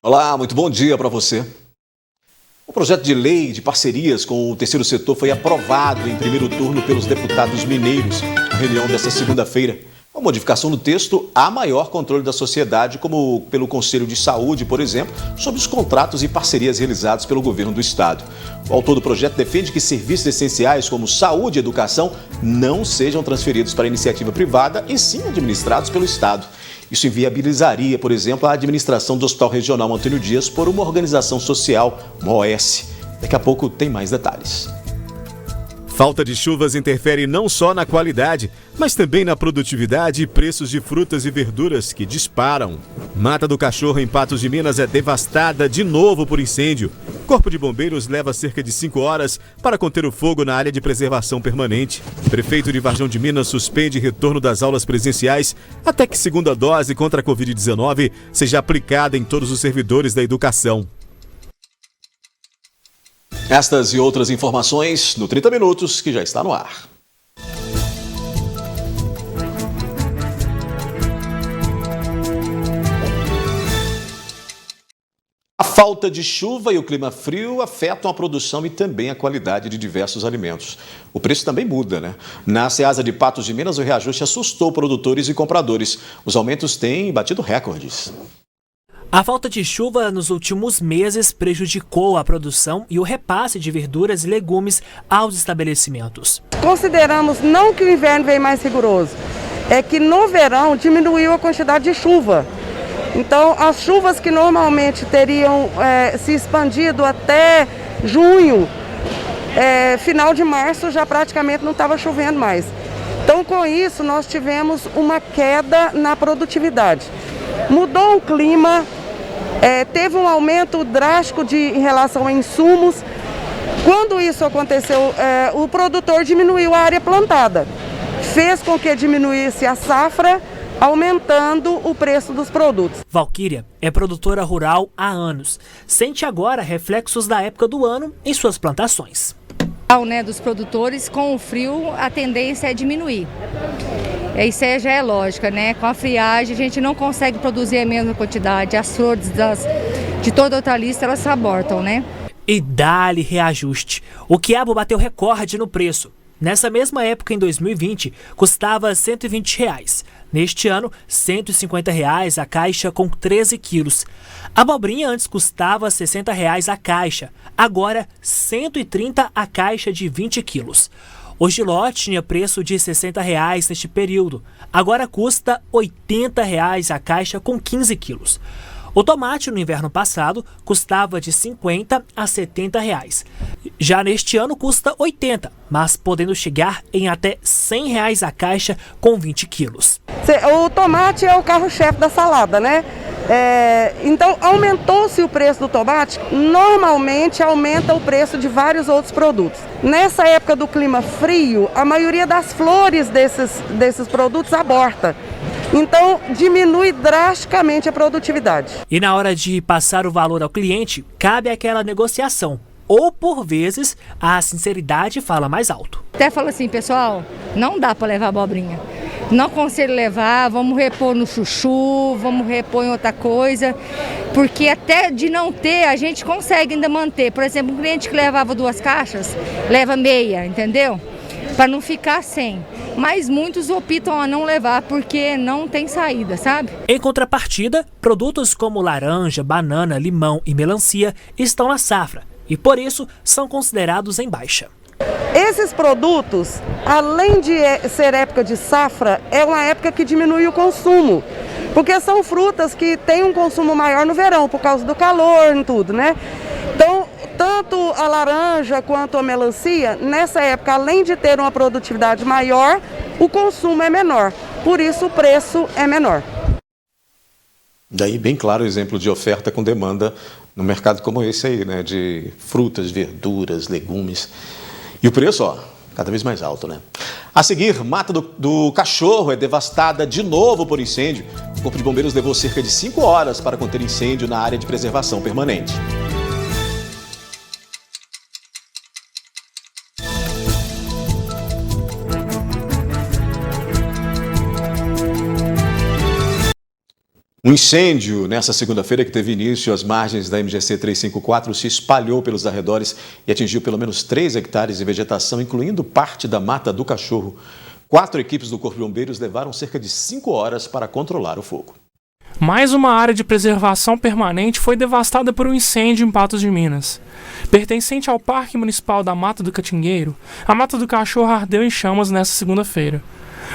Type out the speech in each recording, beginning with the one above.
Olá, muito bom dia para você. O projeto de lei de parcerias com o terceiro setor foi aprovado em primeiro turno pelos deputados mineiros na reunião desta segunda-feira. Com modificação no texto, há maior controle da sociedade, como pelo Conselho de Saúde, por exemplo, sobre os contratos e parcerias realizados pelo governo do estado. O autor do projeto defende que serviços essenciais como saúde e educação não sejam transferidos para a iniciativa privada e sim administrados pelo estado. Isso inviabilizaria, por exemplo, a administração do Hospital Regional Antônio Dias por uma organização social, uma OS. Daqui a pouco tem mais detalhes. Falta de chuvas interfere não só na qualidade, mas também na produtividade e preços de frutas e verduras que disparam. Mata do Cachorro, em Patos de Minas, é devastada de novo por incêndio. Corpo de Bombeiros leva cerca de 5 horas para conter o fogo na área de preservação permanente. Prefeito de Varjão de Minas suspende retorno das aulas presenciais até que segunda dose contra a Covid-19 seja aplicada em todos os servidores da educação. Estas e outras informações no 30 Minutos, que já está no ar. A falta de chuva e o clima frio afetam a produção e também a qualidade de diversos alimentos. O preço também muda, né? Na Ceasa de Patos de Minas, o reajuste assustou produtores e compradores. Os aumentos têm batido recordes. A falta de chuva nos últimos meses prejudicou a produção e o repasse de verduras e legumes aos estabelecimentos. Consideramos não que o inverno veio mais rigoroso, é que no verão diminuiu a quantidade de chuva. Então, as chuvas que normalmente teriam se expandido até junho, final de março já praticamente não estava chovendo mais. Então, com isso, nós tivemos uma queda na produtividade. Mudou o clima, teve um aumento drástico em relação a insumos. Quando isso aconteceu, o produtor diminuiu a área plantada, fez com que diminuísse a safra, aumentando o preço dos produtos. Valquíria é produtora rural há anos. Sente agora reflexos da época do ano em suas plantações. Dos produtores, com o frio, a tendência é diminuir. Isso aí já é lógica, né? Com a friagem, a gente não consegue produzir a mesma quantidade. As flores de toda a hortaliça, elas se abortam, né? E dá-lhe reajuste. O quiabo bateu recorde no preço. Nessa mesma época, em 2020, custava R$ 120. Neste ano, R$ 150 a caixa com 13 quilos. A abobrinha antes custava R$ 60 a caixa, agora R$ 130 a caixa de 20 quilos. O gilote tinha preço de R$ 60 neste período, agora custa R$ 80 a caixa com 15 quilos. O tomate no inverno passado custava de R$ 50 a R$ 70. Já neste ano custa R$ 80, mas podendo chegar em até R$ 100 a caixa com 20 quilos. O tomate é o carro-chefe da salada, né? Então, aumentou-se o preço do tomate, normalmente aumenta o preço de vários outros produtos. Nessa época do clima frio, a maioria das flores desses produtos aborta. Então, diminui drasticamente a produtividade. E na hora de passar o valor ao cliente, cabe aquela negociação. Ou, por vezes, a sinceridade fala mais alto. Até falo assim, pessoal, não dá para levar abobrinha. Não aconselho levar, vamos repor no chuchu, vamos repor em outra coisa. Porque até de não ter, a gente consegue ainda manter. Por exemplo, um cliente que levava 2 caixas, leva meia, entendeu? Para não ficar sem. Mas muitos optam a não levar porque não tem saída, sabe? Em contrapartida, produtos como laranja, banana, limão e melancia estão na safra e, por isso, são considerados em baixa. Esses produtos, além de ser época de safra, é uma época que diminui o consumo. Porque são frutas que têm um consumo maior no verão, por causa do calor e tudo, né? Então, tanto a laranja quanto a melancia, nessa época, além de ter uma produtividade maior, o consumo é menor. Por isso, o preço é menor. Daí, bem claro o exemplo de oferta com demanda no mercado como esse aí, né? De frutas, verduras, legumes. E o preço, cada vez mais alto, né? A seguir, Mata do Cachorro é devastada de novo por incêndio. O Corpo de Bombeiros levou cerca de 5 horas para conter incêndio na área de preservação permanente. Um incêndio nessa segunda-feira que teve início às margens da MGC 354 se espalhou pelos arredores e atingiu pelo menos 3 hectares de vegetação, incluindo parte da Mata do Cachorro. 4 equipes do Corpo de Bombeiros levaram cerca de 5 horas para controlar o fogo. Mais uma área de preservação permanente foi devastada por um incêndio em Patos de Minas. Pertencente ao Parque Municipal da Mata do Catingueiro, a Mata do Cachorro ardeu em chamas nesta segunda-feira.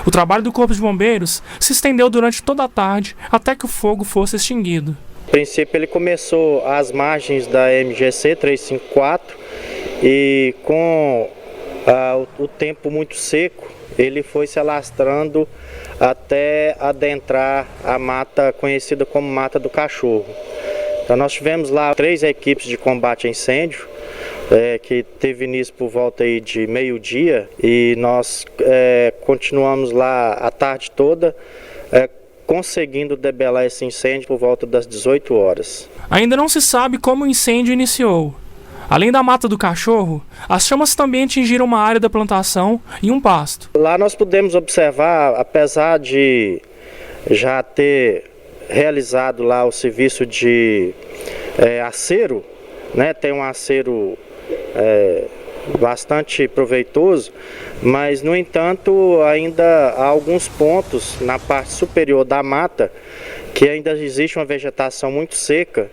O trabalho do Corpo de Bombeiros se estendeu durante toda a tarde até que o fogo fosse extinguido. A princípio ele começou às margens da MGC 354 e com o tempo muito seco ele foi se alastrando até adentrar a mata conhecida como Mata do Cachorro. Então nós tivemos lá 3 equipes de combate a incêndio, que teve início por volta aí de meio-dia e nós continuamos lá a tarde toda conseguindo debelar esse incêndio por volta das 18 horas. Ainda não se sabe como o incêndio iniciou. Além da Mata do Cachorro, as chamas também atingiram uma área da plantação e um pasto. Lá nós pudemos observar, apesar de já ter realizado lá o serviço de acero, né, tem um acero bastante proveitoso, mas no entanto ainda há alguns pontos na parte superior da mata que ainda existe uma vegetação muito seca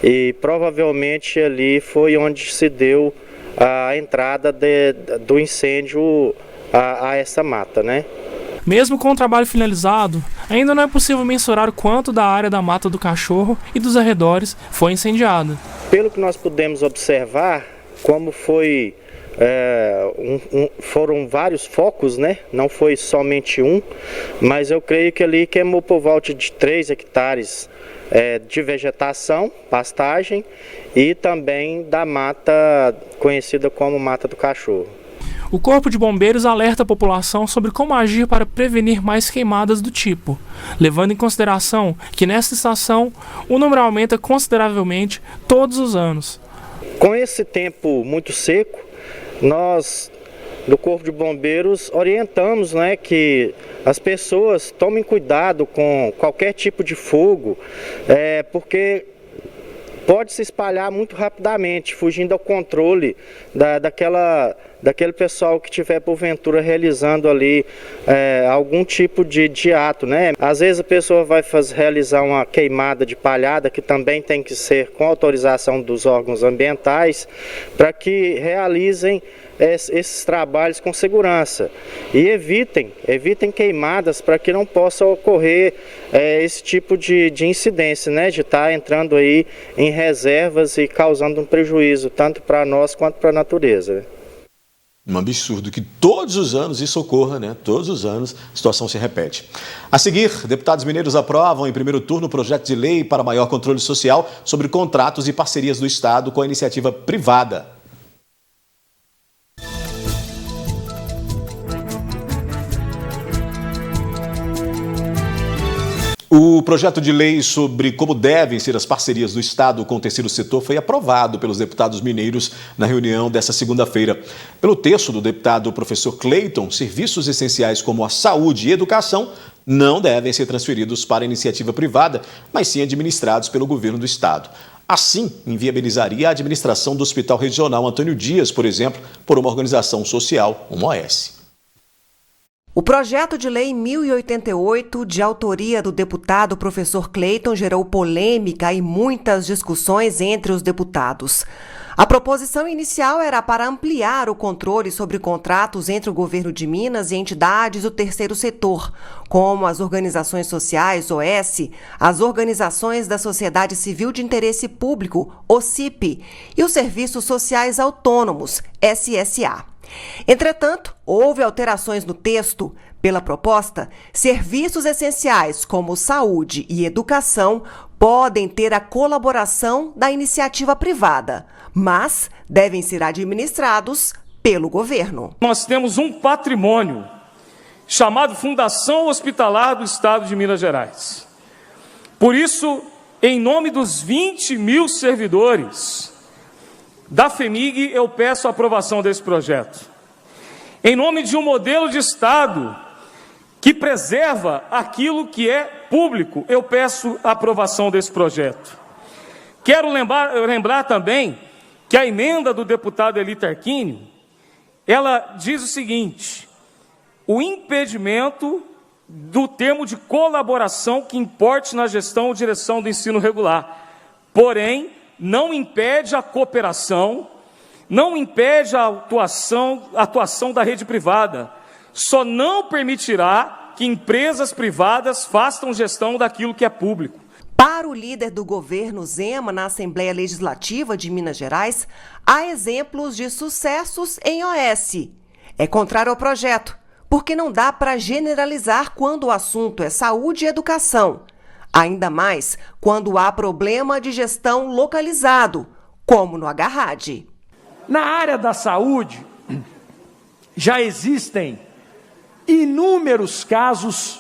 e provavelmente ali foi onde se deu a entrada do incêndio a essa mata, né? Mesmo com o trabalho finalizado, ainda não é possível mensurar o quanto da área da Mata do Cachorro e dos arredores foi incendiada. Pelo que nós pudemos observar, como foi foram vários focos, né? Não foi somente um, mas eu creio que ali queimou por volta de 3 hectares de vegetação, pastagem e também da mata conhecida como Mata do Cachorro. O Corpo de Bombeiros alerta a população sobre como agir para prevenir mais queimadas do tipo, levando em consideração que nesta estação o número aumenta consideravelmente todos os anos. Com esse tempo muito seco, nós do Corpo de Bombeiros orientamos, né, que as pessoas tomem cuidado com qualquer tipo de fogo, porque pode se espalhar muito rapidamente, fugindo ao controle daquele pessoal que estiver porventura realizando ali algum tipo de ato, né? Às vezes a pessoa vai realizar uma queimada de palhada, que também tem que ser com autorização dos órgãos ambientais, para que realizem esses trabalhos com segurança e evitem queimadas para que não possa ocorrer esse tipo de incidência, né, de estar entrando aí em reservas e causando um prejuízo tanto para nós quanto para a natureza. Um absurdo que todos os anos isso ocorra, né? Todos os anos a situação se repete. A seguir, deputados mineiros aprovam em primeiro turno o projeto de lei para maior controle social sobre contratos e parcerias do Estado com a iniciativa privada. O projeto de lei sobre como devem ser as parcerias do Estado com o terceiro setor foi aprovado pelos deputados mineiros na reunião desta segunda-feira. Pelo texto do deputado professor Cleiton, serviços essenciais como a saúde e educação não devem ser transferidos para a iniciativa privada, mas sim administrados pelo governo do Estado. Assim, inviabilizaria a administração do Hospital Regional Antônio Dias, por exemplo, por uma organização social, uma OS. O projeto de lei 1088, de autoria do deputado professor Cleiton, gerou polêmica e muitas discussões entre os deputados. A proposição inicial era para ampliar o controle sobre contratos entre o governo de Minas e entidades do terceiro setor, como as organizações sociais, OS, as organizações da sociedade civil de interesse público, OCIP, e os serviços sociais autônomos, SSA. Entretanto, houve alterações no texto. Pela proposta, serviços essenciais como saúde e educação podem ter a colaboração da iniciativa privada, mas devem ser administrados pelo governo. Nós temos um patrimônio chamado Fundação Hospitalar do Estado de Minas Gerais. Por isso, em nome dos 20 mil servidores da FEMIG, eu peço a aprovação desse projeto. Em nome de um modelo de Estado que preserva aquilo que é público. Eu peço a aprovação desse projeto. Quero lembrar também que a emenda do deputado Eli Tarquínio, ela diz o seguinte: o impedimento do termo de colaboração que importe na gestão ou direção do ensino regular. Porém, não impede a cooperação, não impede a atuação da rede privada. Só não permitirá que empresas privadas façam gestão daquilo que é público. Para o líder do governo Zema na Assembleia Legislativa de Minas Gerais, há exemplos de sucessos em OS. É contrário ao projeto, porque não dá para generalizar quando o assunto é saúde e educação. Ainda mais quando há problema de gestão localizado, como no Agarrad. Na área da saúde, já existem inúmeros casos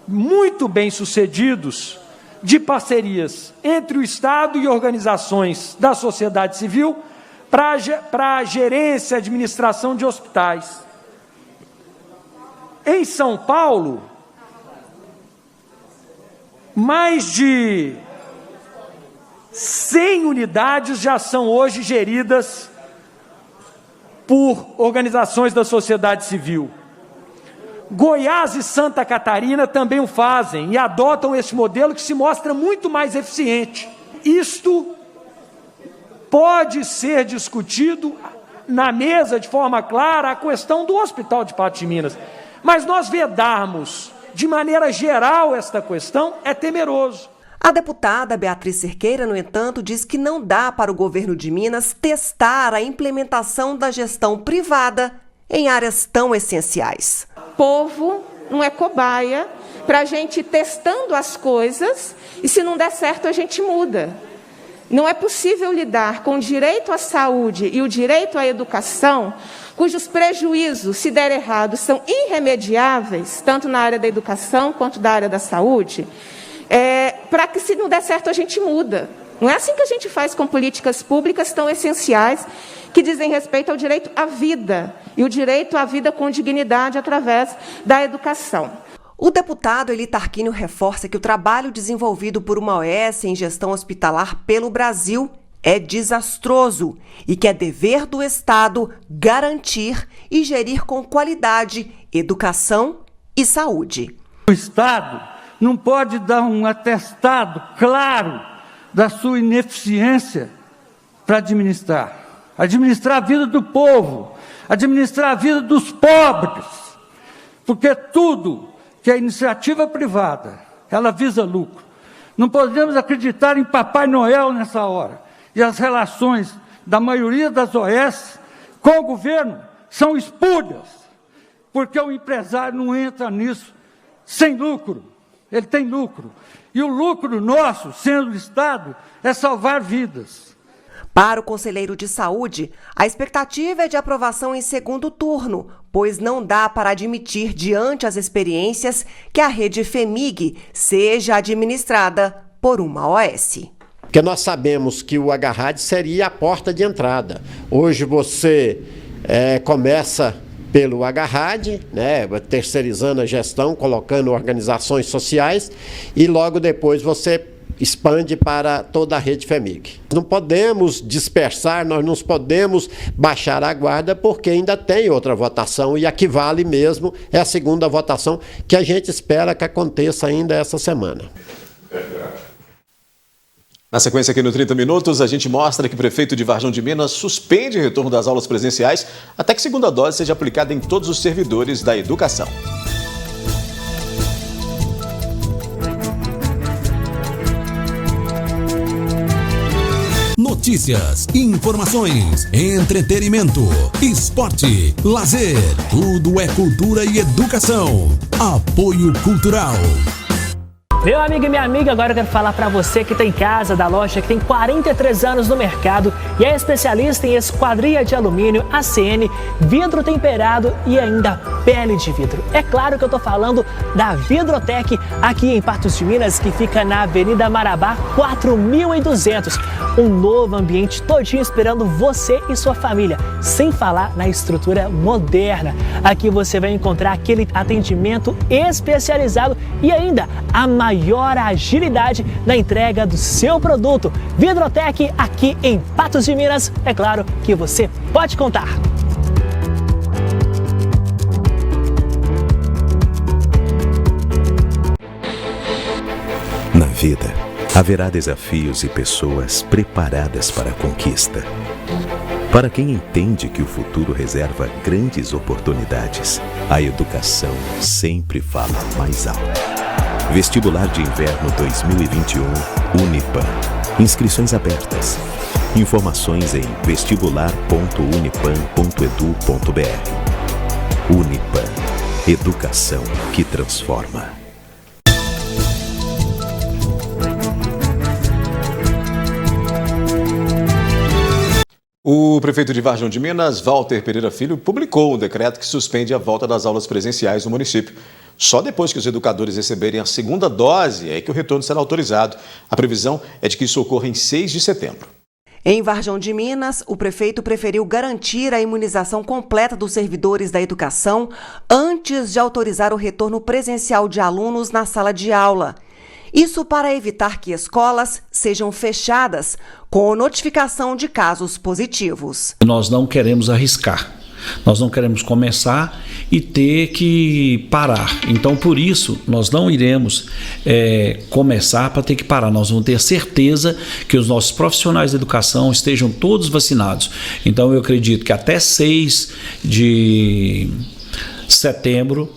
muito bem-sucedidos de parcerias entre o Estado e organizações da sociedade civil para a gerência e administração de hospitais. Em São Paulo, mais de 100 unidades já são hoje geridas por organizações da sociedade civil. Goiás e Santa Catarina também o fazem e adotam esse modelo que se mostra muito mais eficiente. Isto pode ser discutido na mesa de forma clara a questão do Hospital de Patos de Minas. Mas nós vedarmos de maneira geral esta questão é temeroso. A deputada Beatriz Cerqueira, no entanto, diz que não dá para o governo de Minas testar a implementação da gestão privada em áreas tão essenciais. O povo não é cobaia para a gente ir testando as coisas e, se não der certo, a gente muda. Não é possível lidar com o direito à saúde e o direito à educação, cujos prejuízos, se der errado, são irremediáveis, tanto na área da educação quanto da área da saúde, para que, se não der certo, a gente muda. Não é assim que a gente faz com políticas públicas tão essenciais que dizem respeito ao direito à vida e o direito à vida com dignidade através da educação. O deputado Eli Tarquínio reforça que o trabalho desenvolvido por uma OS em gestão hospitalar pelo Brasil é desastroso e que é dever do Estado garantir e gerir com qualidade educação e saúde. O Estado não pode dar um atestado claro da sua ineficiência para administrar a vida do povo, administrar a vida dos pobres, porque tudo que é iniciativa privada, ela visa lucro. Não podemos acreditar em Papai Noel nessa hora. E as relações da maioria das OS com o governo são espúrias, porque o empresário não entra nisso sem lucro. Ele tem lucro. E o lucro nosso, sendo o Estado, é salvar vidas. Para o conselheiro de saúde, a expectativa é de aprovação em segundo turno, pois não dá para admitir, diante as experiências, que a rede FEMIG seja administrada por uma OS. Porque nós sabemos que o Agarrad seria a porta de entrada. Hoje você começa pelo Agarrad, né, terceirizando a gestão, colocando organizações sociais, e logo depois você expande para toda a rede FEMIG. Não podemos dispersar, nós não podemos baixar a guarda, porque ainda tem outra votação, e a que vale mesmo é a segunda votação, que a gente espera que aconteça ainda essa semana. Na sequência aqui no 30 Minutos, a gente mostra que o prefeito de Varjão de Minas suspende o retorno das aulas presenciais até que a segunda dose seja aplicada em todos os servidores da educação. Notícias, informações, entretenimento, esporte, lazer, tudo é cultura e educação. Apoio Cultural. Meu amigo e minha amiga, agora eu quero falar para você que tem casa da loja, que tem 43 anos no mercado e é especialista em esquadria de alumínio, ACN, vidro temperado e ainda pele de vidro. É claro que eu tô falando da Vidrotec aqui em Patos de Minas, que fica na Avenida Marabá 4200. Um novo ambiente todinho esperando você e sua família, sem falar na estrutura moderna. Aqui você vai encontrar aquele atendimento especializado e ainda a maior agilidade na entrega do seu produto. Vidrotec aqui em Patos de Minas, é claro que você pode contar. Na vida, haverá desafios e pessoas preparadas para a conquista. Para quem entende que o futuro reserva grandes oportunidades, a educação sempre fala mais alto. Vestibular de Inverno 2021, Unipan. Inscrições abertas. Informações em vestibular.unipan.edu.br. Unipan. Educação que transforma. O prefeito de Varjão de Minas, Walter Pereira Filho, publicou um decreto que suspende a volta das aulas presenciais no município. Só depois que os educadores receberem a segunda dose é que o retorno será autorizado. A previsão é de que isso ocorra em 6 de setembro. Em Varjão de Minas, o prefeito preferiu garantir a imunização completa dos servidores da educação antes de autorizar o retorno presencial de alunos na sala de aula. Isso para evitar que escolas sejam fechadas com notificação de casos positivos. Nós não queremos arriscar. Nós não queremos começar e ter que parar. Então, por isso, nós não iremos começar para ter que parar. Nós vamos ter certeza que os nossos profissionais da educação estejam todos vacinados. Então, eu acredito que até 6 de setembro,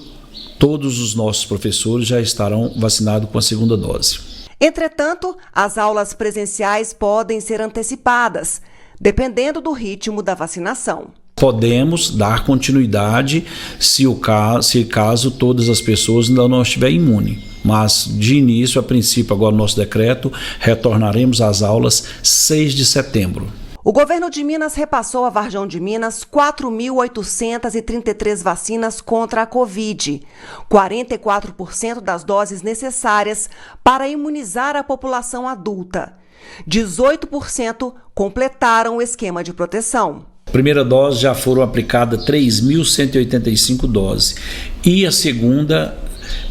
todos os nossos professores já estarão vacinados com a segunda dose. Entretanto, as aulas presenciais podem ser antecipadas, dependendo do ritmo da vacinação. Podemos dar continuidade se caso todas as pessoas ainda não estiverem imunes. Mas, de início, a princípio, agora no nosso decreto, retornaremos às aulas 6 de setembro. O governo de Minas repassou a Varjão de Minas 4.833 vacinas contra a Covid, 44% das doses necessárias para imunizar a população adulta. 18% completaram o esquema de proteção. A primeira dose já foram aplicadas 3.185 doses e a segunda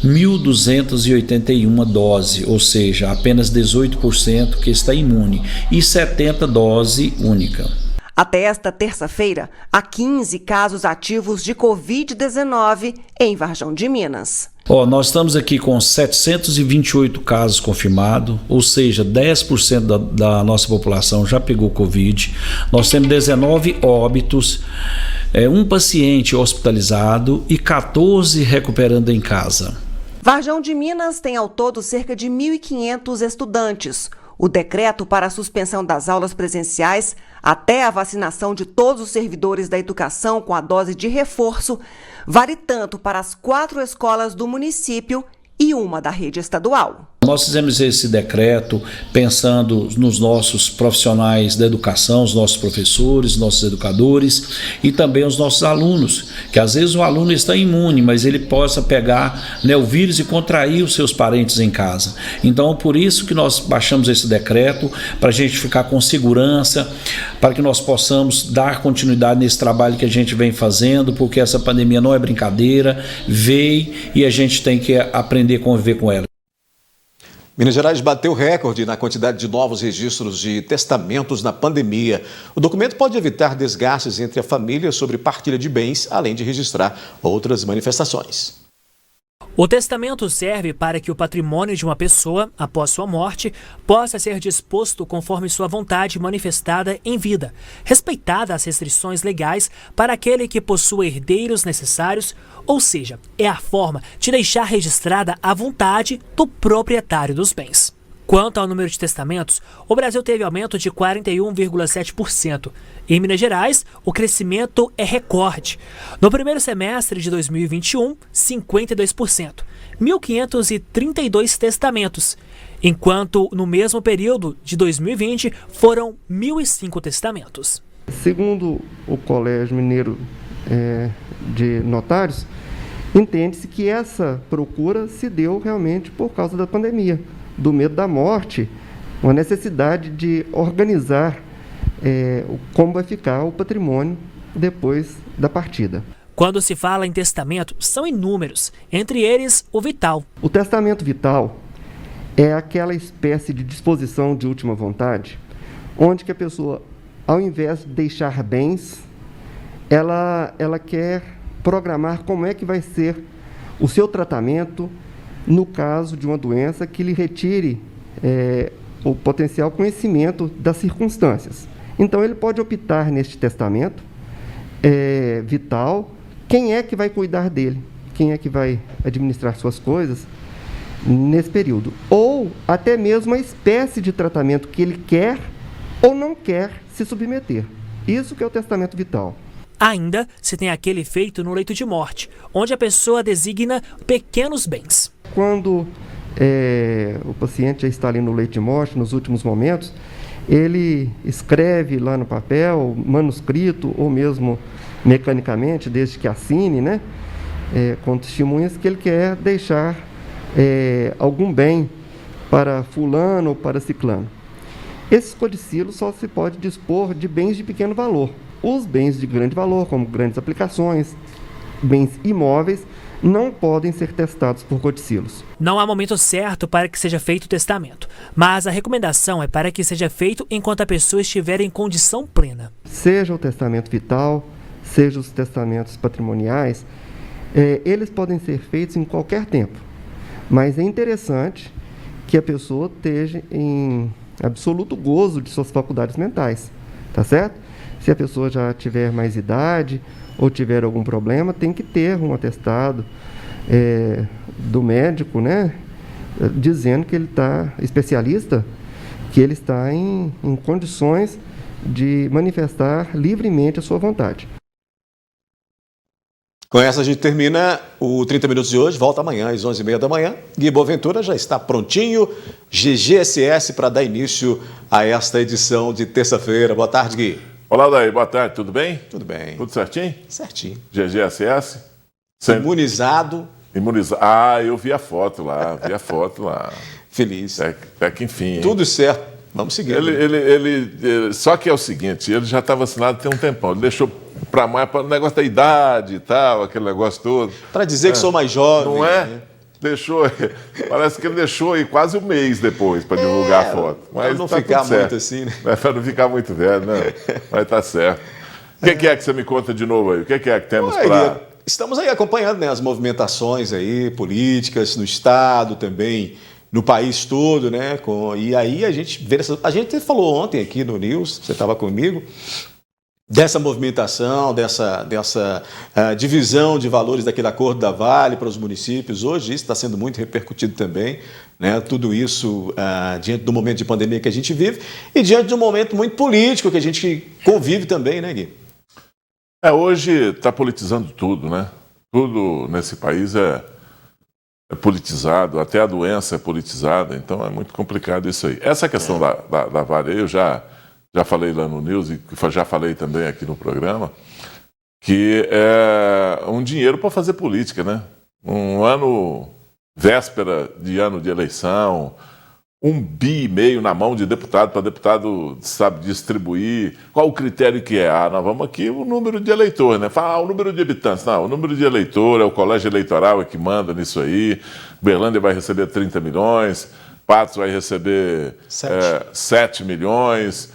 1.281 doses, ou seja, apenas 18% que está imune e 70 dose única. Até esta terça-feira, há 15 casos ativos de Covid-19 em Varjão de Minas. Nós estamos aqui com 728 casos confirmados, ou seja, 10% da nossa população já pegou Covid. Nós temos 19 óbitos, um paciente hospitalizado e 14 recuperando em casa. Varjão de Minas tem ao todo cerca de 1.500 estudantes. O decreto para a suspensão das aulas presenciais até a vacinação de todos os servidores da educação com a dose de reforço vale tanto para as 4 escolas do município e uma da rede estadual. Nós fizemos esse decreto pensando nos nossos profissionais da educação, os nossos professores, nossos educadores e também os nossos alunos, que às vezes o aluno está imune, mas ele possa pegar o vírus e contrair os seus parentes em casa. Então, por isso que nós baixamos esse decreto, para a gente ficar com segurança, para que nós possamos dar continuidade nesse trabalho que a gente vem fazendo, porque essa pandemia não é brincadeira, veio e a gente tem que aprender a conviver com ela. Minas Gerais bateu recorde na quantidade de novos registros de testamentos na pandemia. O documento pode evitar desgastes entre a família sobre partilha de bens, além de registrar outras manifestações. O testamento serve para que o patrimônio de uma pessoa, após sua morte, possa ser disposto conforme sua vontade manifestada em vida, respeitadas as restrições legais para aquele que possua herdeiros necessários, ou seja, é a forma de deixar registrada a vontade do proprietário dos bens. Quanto ao número de testamentos, o Brasil teve aumento de 41,7%. Em Minas Gerais, o crescimento é recorde. No primeiro semestre de 2021, 52%, 1.532 testamentos, enquanto no mesmo período de 2020 foram 1.005 testamentos. Segundo o Colégio Mineiro de Notários, entende-se que essa procura se deu realmente por causa da pandemia, do medo da morte, uma necessidade de organizar como vai ficar o patrimônio depois da partida. Quando se fala em testamento, são inúmeros, entre eles o vital. O testamento vital é aquela espécie de disposição de última vontade, onde que a pessoa, ao invés de deixar bens, ela quer programar como é que vai ser o seu tratamento no caso de uma doença que lhe retire o potencial conhecimento das circunstâncias. Então, ele pode optar neste testamento vital, quem é que vai cuidar dele, quem é que vai administrar suas coisas nesse período. Ou até mesmo a espécie de tratamento que ele quer ou não quer se submeter. Isso que é o testamento vital. Ainda se tem aquele feito no leito de morte, onde a pessoa designa pequenos bens. Quando o paciente já está ali no leito de morte, nos últimos momentos, ele escreve lá no papel, manuscrito ou mesmo mecanicamente, desde que assine, né, com testemunhas, que ele quer deixar algum bem para fulano ou para ciclano. Esses codicílios só se pode dispor de bens de pequeno valor. Os bens de grande valor, como grandes aplicações, bens imóveis, não podem ser testados por codicílios. Não há momento certo para que seja feito o testamento, mas a recomendação é para que seja feito enquanto a pessoa estiver em condição plena. Seja o testamento vital, seja os testamentos patrimoniais, eles podem ser feitos em qualquer tempo, mas é interessante que a pessoa esteja em absoluto gozo de suas faculdades mentais, tá certo? Se a pessoa já tiver mais idade ou tiver algum problema, tem que ter um atestado do médico, né, dizendo que ele está, especialista, que ele está em condições de manifestar livremente a sua vontade. Com essa a gente termina o 30 Minutos de hoje, volta amanhã às 11h30 da manhã. Gui Boaventura já está prontinho, GGSS, para dar início a esta edição de terça-feira. Boa tarde, Gui. Olá, Daí, boa tarde, tudo bem? Tudo bem. Tudo certinho? Certinho. GGSS? Imunizado. Ah, eu vi a foto lá, Feliz. Até que enfim. Hein? Tudo certo. Vamos seguir. Ele só que é o seguinte, ele já está vacinado tem um tempão, ele deixou para mais para o negócio da idade e tal, aquele negócio todo. Para dizer que sou mais jovem. Não é? Né? Deixou, parece que ele deixou aí quase um mês depois para divulgar a foto. Mas para não ficar muito assim, né? Para não ficar muito velho, né? Mas tá certo. O que é que você me conta de novo aí? O que é que temos para... Estamos aí acompanhando, né, as movimentações aí, políticas no Estado também, no país todo, né? E aí a gente vê a gente falou ontem aqui no News, você estava comigo, dessa movimentação, dessa divisão de valores daquele acordo da Vale para os municípios. Hoje isso está sendo muito repercutido também, né? Tudo isso diante do momento de pandemia que a gente vive e diante de um momento muito político que a gente convive também, né, Gui? Hoje está politizando tudo, né? Tudo nesse país é politizado, até a doença é politizada, então é muito complicado isso aí. Essa questão da Vale, eu já falei lá no News e já falei também aqui no programa, que é um dinheiro para fazer política, né? Um ano, véspera de ano de eleição, 1,5 bi na mão de deputado, para deputado, sabe, distribuir. Qual o critério que é? Nós vamos aqui o número de eleitores, né? Fala, o número de habitantes. Não, o número de eleitores, o colégio eleitoral é que manda nisso aí. Berlândia vai receber 30 milhões, Patos vai receber 7 milhões.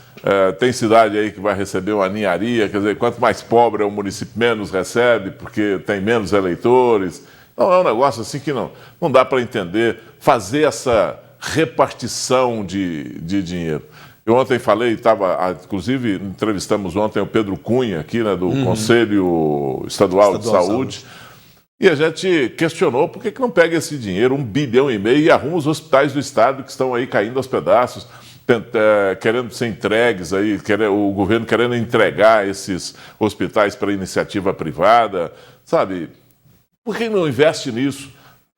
Tem cidade aí que vai receber uma ninharia, quer dizer, quanto mais pobre é o município, menos recebe, porque tem menos eleitores. Então é um negócio assim que não dá para entender, fazer essa repartição de dinheiro. Eu ontem falei, inclusive entrevistamos ontem o Pedro Cunha, aqui, né, do Conselho Estadual de Saúde, E a gente questionou por que não pega esse dinheiro, 1,5 bilhão, e arruma os hospitais do Estado que estão aí caindo aos pedaços, querendo ser entregues, aí, o governo querendo entregar esses hospitais para iniciativa privada, sabe? Por que não investe nisso?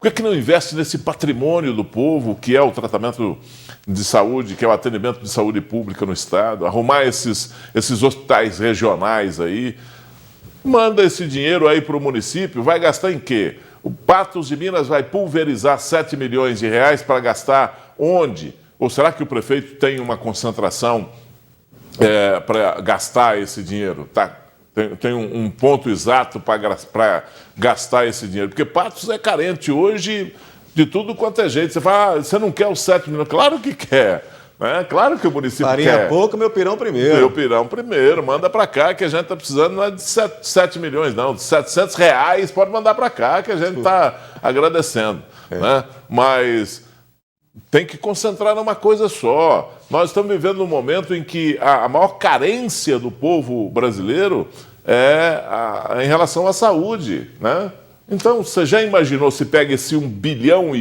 Por que não investe nesse patrimônio do povo, que é o tratamento de saúde, que é o atendimento de saúde pública no Estado? Arrumar esses hospitais regionais aí. Manda esse dinheiro aí para o município, vai gastar em quê? O Patos de Minas vai pulverizar 7 milhões de reais para gastar onde? Ou será que o prefeito tem uma concentração para gastar esse dinheiro? Tá? Tem um ponto exato para gastar esse dinheiro. Porque Patos é carente hoje de tudo quanto é jeito. Você fala, você não quer os 7 milhões? Claro que quer. Né? Claro que o município Farinha quer. pouco, meu pirão primeiro. Meu pirão primeiro. Manda para cá, que a gente está precisando, não é de 7 milhões, não. De 700 reais, pode mandar para cá, que a gente está agradecendo. Né? Mas tem que concentrar numa coisa só. Nós estamos vivendo num momento em que a maior carência do povo brasileiro é em relação à saúde. Né? Então, você já imaginou se pega esse 1,5 bilhão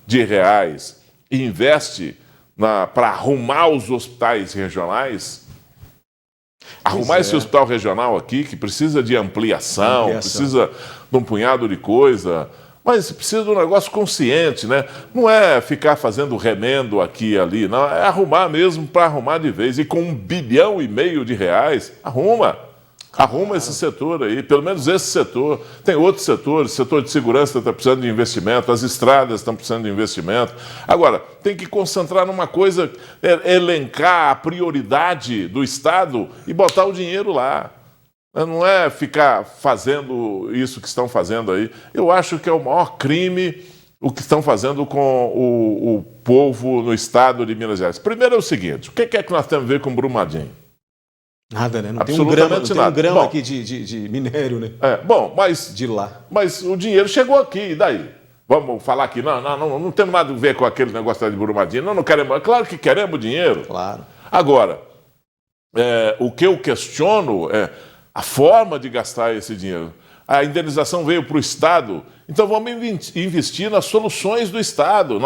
de reais e investe para arrumar os hospitais regionais? Arrumar esse hospital regional aqui, que precisa de ampliação, precisa de um punhado de coisa, mas precisa de um negócio consciente, né? Não é ficar fazendo remendo aqui e ali, não, é arrumar mesmo para arrumar de vez. E com 1,5 bilhão de reais, arruma esse setor aí, pelo menos esse setor. Tem outros setores, o setor de segurança está precisando de investimento, as estradas estão precisando de investimento. Agora, tem que concentrar numa coisa, elencar a prioridade do Estado e botar o dinheiro lá. Não é ficar fazendo isso que estão fazendo aí. Eu acho que é o maior crime o que estão fazendo com o povo no Estado de Minas Gerais. Primeiro é o seguinte, o que é que nós temos a ver com Brumadinho? Nada, né? Não Absolutamente tem um grama Bom, aqui de minério, né? Mas de lá. Mas o dinheiro chegou aqui, e daí? Vamos falar que não temos nada a ver com aquele negócio de Brumadinho. Não queremos. Claro que queremos dinheiro. Claro. Agora, o que eu questiono é a forma de gastar esse dinheiro. A indenização veio para o Estado, então vamos investir nas soluções do Estado,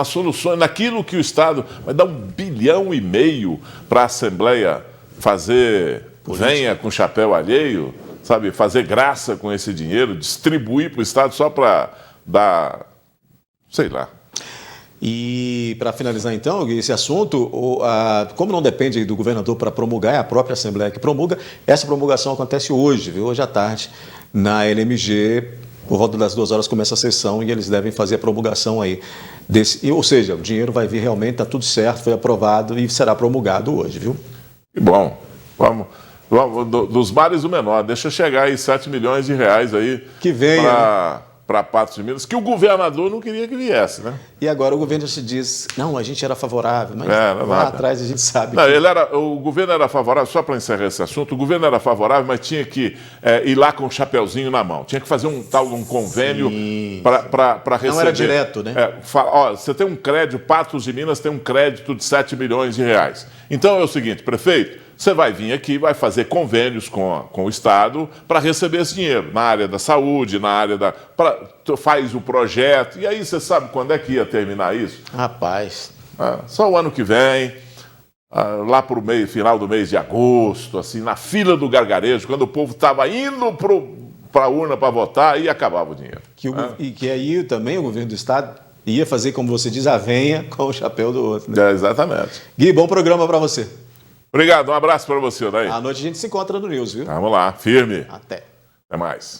naquilo que o Estado vai dar 1,5 bilhão para a Assembleia fazer. Venha com chapéu alheio, sabe, fazer graça com esse dinheiro, distribuir para o Estado só para dar, sei lá. E para finalizar então, esse assunto, como não depende do governador para promulgar, é a própria Assembleia que promulga, essa promulgação acontece hoje, viu? Hoje à tarde, na LMG, por volta das 2 horas começa a sessão e eles devem fazer a promulgação aí. Ou seja, o dinheiro vai vir realmente, está tudo certo, foi aprovado e será promulgado hoje, viu? Que bom, vamos dos males o menor, deixa chegar aí 7 milhões de reais aí que venha para Patos de Minas, que o governador não queria que viesse, né? E agora o governo se diz, não, a gente era favorável, mas lá atrás a gente sabe. Não, o governo era favorável, só para encerrar esse assunto, o governo era favorável, mas tinha que ir lá com o chapeuzinho na mão, tinha que fazer um convênio para receber. Não era direto, né? Você tem um crédito, Patos de Minas tem um crédito de 7 milhões de reais. Então é o seguinte, prefeito, você vai vir aqui, vai fazer convênios com o Estado para receber esse dinheiro, na área da saúde, na área faz o projeto, e aí você sabe quando é que ia terminar isso? Rapaz. Só o ano que vem, lá para o final do mês de agosto, assim, na fila do gargarejo, quando o povo estava indo para a urna para votar, e acabava o dinheiro. E que aí também o governo do Estado ia fazer, como você diz, a venha com o chapéu do outro. Né? Exatamente. Gui, bom programa para você. Obrigado, um abraço para você, daí. À noite a gente se encontra no News, viu? Vamos lá, firme. Até mais.